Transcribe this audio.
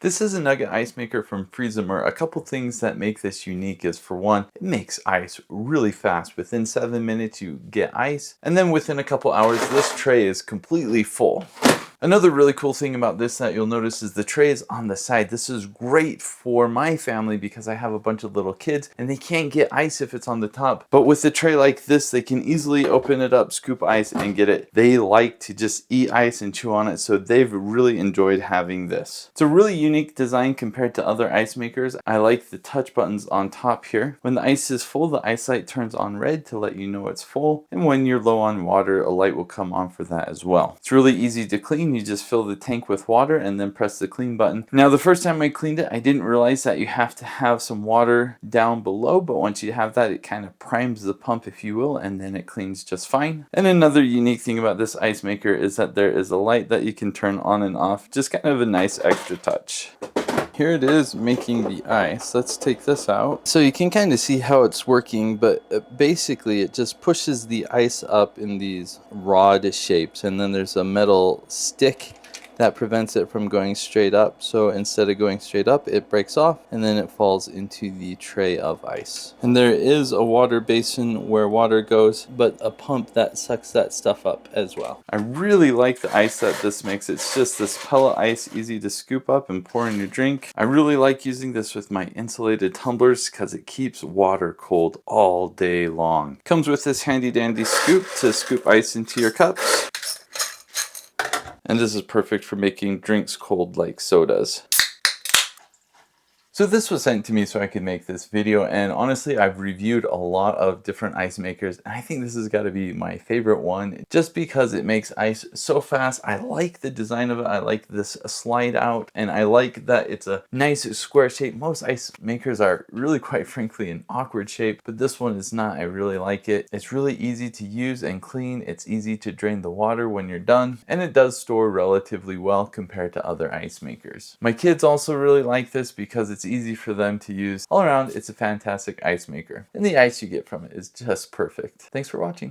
This is a nugget ice maker from Freezimer. A couple things that make this unique is, for one, it makes ice really fast. Within 7 minutes you get ice, and then within a couple hours this tray is completely full. Another really cool thing about this that you'll notice is the tray is on the side. This is great for my family because I have a bunch of little kids and they can't get ice if it's on the top. But with a tray like this, they can easily open it up, scoop ice, and get it. They like to just eat ice and chew on it, so they've really enjoyed having this. It's a really unique design compared to other ice makers. I like the touch buttons on top here. When the ice is full, the ice light turns on red to let you know it's full. And when you're low on water, a light will come on for that as well. It's really easy to clean. You just fill the tank with water and then press the clean button. Now, the first time I cleaned it, I didn't realize that you have to have some water down below, but once you have that, it kind of primes the pump, if you will, and then it cleans just fine. And another unique thing about this ice maker is that there is a light that you can turn on and off, just kind of a nice extra touch. Here it is making the ice. Let's take this out. So you can kind of see how it's working, but basically it just pushes the ice up in these rod shapes, and then there's a metal stick that prevents it from going straight up. So instead of going straight up, it breaks off and then it falls into the tray of ice. And there is a water basin where water goes, but a pump that sucks that stuff up as well. I really like the ice that this makes. It's just this pellet ice, easy to scoop up and pour in your drink. I really like using this with my insulated tumblers because it keeps water cold all day long. Comes with this handy dandy scoop to scoop ice into your cups. And this is perfect for making drinks cold like sodas. So this was sent to me so I could make this video, and honestly I've reviewed a lot of different ice makers and I think this has got to be my favorite one just because it makes ice so fast. I like the design of it. I like this slide out, and I like that it's a nice square shape. Most ice makers are really, quite frankly, an awkward shape, but this one is not. I really like it. It's really easy to use and clean. It's easy to drain the water when you're done, and it does store relatively well compared to other ice makers. My kids also really like this because it's easy for them to use. All around, it's a fantastic ice maker, and the ice you get from it is just perfect. Thanks for watching.